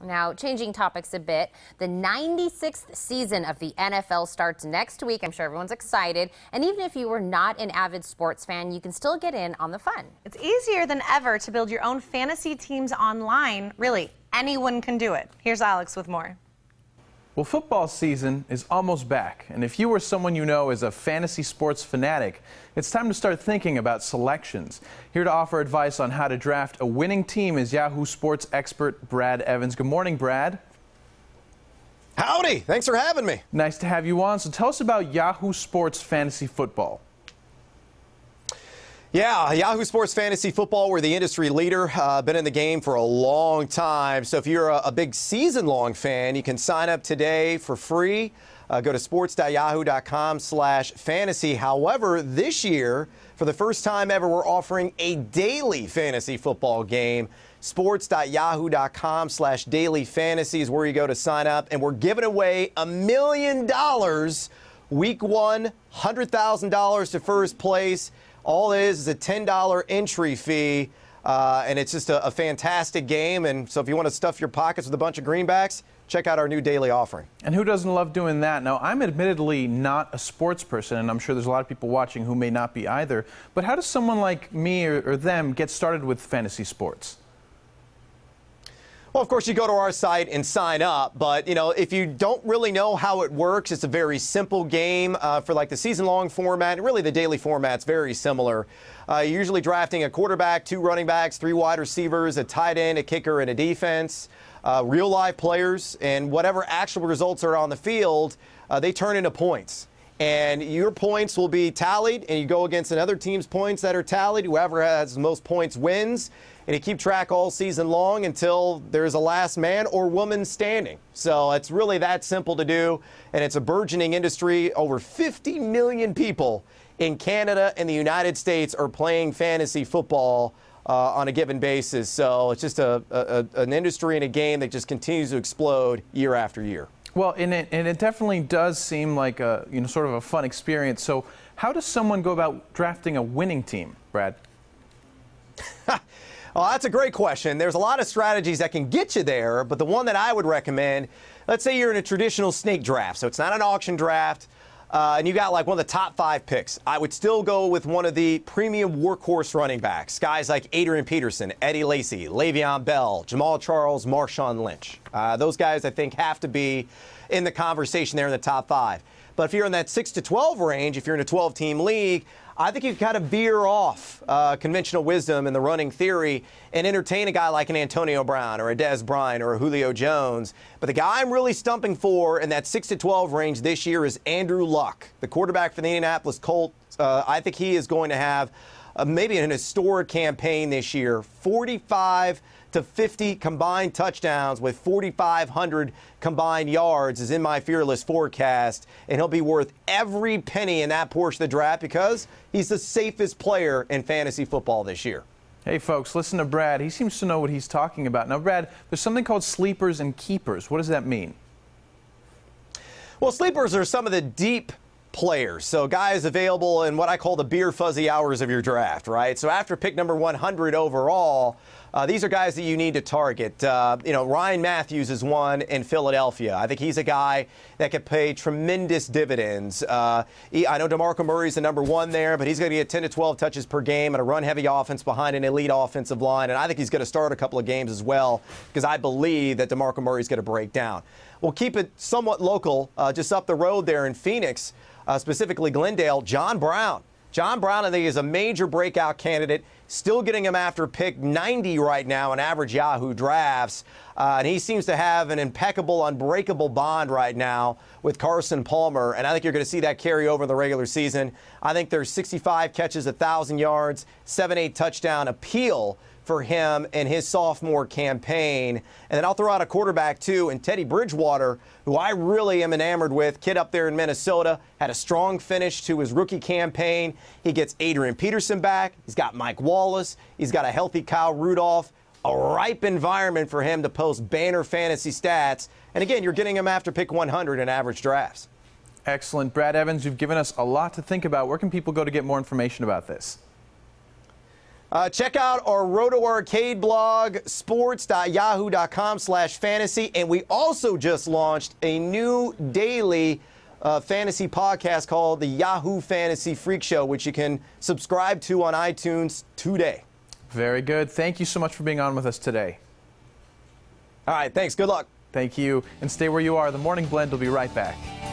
Now, changing topics a bit, the 96th season of the NFL starts next week. I'm sure everyone's excited. And even if you were not an avid sports fan, you can still get in on the fun. It's easier than ever to build your own fantasy teams online. Really, anyone can do it. Here's Alex with more. Well, football season is almost back, and if you or someone you know is a fantasy sports fanatic, it's time to start thinking about selections. Here to offer advice on how to draft a winning team is Yahoo Sports expert Brad Evans. Good morning, Brad. Howdy. Thanks for having me. Nice to have you on. So tell us about Yahoo Sports Fantasy Football. Yeah, Yahoo Sports Fantasy Football, we're the industry leader. Been in the game for a long time. So if you're a big season-long fan, you can sign up today for free. Go to sports.yahoo.com/fantasy. However, this year, for the first time ever, we're offering a daily fantasy football game. Sports.yahoo.com/dailyfantasy is where you go to sign up. And we're giving away $1 million week one, $100,000 to first place. All it is a $10 entry fee, and it's just a fantastic game. And so if you want to stuff your pockets with a bunch of greenbacks, check out our new daily offering. And who doesn't love doing that? Now, I'm admittedly not a sports person, and I'm sure there's a lot of people watching who may not be either. But how does someone like me or them get started with fantasy sports? Well, of course, you go to our site and sign up. But, you know, if you don't really know how it works, it's a very simple game for like the season-long format. Really, the daily format's very similar. You're usually drafting a quarterback, 2 running backs, 3 wide receivers, a tight end, a kicker, and a defense. Real-life players, and whatever actual results are on the field, they turn into points. And your points will be tallied, and you go against another team's points that are tallied. Whoever has the most points wins. And you keep track all season long until there's a last man or woman standing. So it's really that simple to do, and it's a burgeoning industry. Over 50 million people in Canada and the United States are playing fantasy football on a given basis. So it's just an industry and a game that just continues to explode year after year. Well, and it definitely does seem like a sort of a fun experience. So how does someone go about drafting a winning team, Brad? Well, that's a great question. There's a lot of strategies that can get you there, but the one that I would recommend, let's say you're in a traditional snake draft, so it's not an auction draft, and you got like one of the top 5 picks. I would still go with one of the premium workhorse running backs, guys like Adrian Peterson, Eddie Lacy, Le'Veon Bell, Jamal Charles, Marshawn Lynch. Those guys, I think, have to be in the conversation there in the top 5. But if you're in that 6 to 12 range, if you're in a 12-team league, I think you can kind of veer off conventional wisdom and the running theory and entertain a guy like an Antonio Brown or a Dez Bryant or a Julio Jones. But the guy I'm really stumping for in that 6 to 12 range this year is Andrew Luck, the quarterback for the Indianapolis Colts. I think he is going to have maybe an historic campaign this year. 45 to 50 combined touchdowns with 4,500 combined yards is in my fearless forecast, and he'll be worth every penny in that portion of the draft because he's the safest player in fantasy football this year. Hey, folks, listen to Brad. He seems to know what he's talking about. Now, Brad, there's something called sleepers and keepers. What does that mean? Well, sleepers are some of the deep players, so guys available in what I call the beer fuzzy hours of your draft, right? So after pick number 100 overall, these are guys that you need to target. Ryan Matthews is one in Philadelphia. I think he's a guy that could pay tremendous dividends. I know DeMarco Murray's the number 1 there, but he's going to get 10 to 12 touches per game and a run-heavy offense behind an elite offensive line, and I think he's going to start a couple of games as well because I believe that DeMarco Murray's going to break down. We'll keep it somewhat local, just up the road there in Phoenix, specifically Glendale, John Brown. John Brown, I think, is a major breakout candidate. Still getting him after pick 90 right now in average Yahoo drafts. And he seems to have an impeccable, unbreakable bond right now with Carson Palmer. And I think you're going to see that carry over in the regular season. I think there's 65 catches, 1,000 yards, 7-8 touchdown appeal for him in his sophomore campaign. And then I'll throw out a quarterback, too, and Teddy Bridgewater, who I really am enamored with. Kid up there in Minnesota, had a strong finish to his rookie campaign. He gets Adrian Peterson back. He's got Mike Wallace. He's got a healthy Kyle Rudolph. A ripe environment for him to post banner fantasy stats. And again, you're getting him after pick 100 in average drafts. Excellent. Brad Evans, you've given us a lot to think about. Where can people go to get more information about this? Check out our Roto Arcade blog, sports.yahoo.com/fantasy. And we also just launched a new daily fantasy podcast called the Yahoo Fantasy Freak Show, which you can subscribe to on iTunes today. Very good. Thank you so much for being on with us today. All right, thanks. Good luck. Thank you. And stay where you are. The Morning Blend will be right back.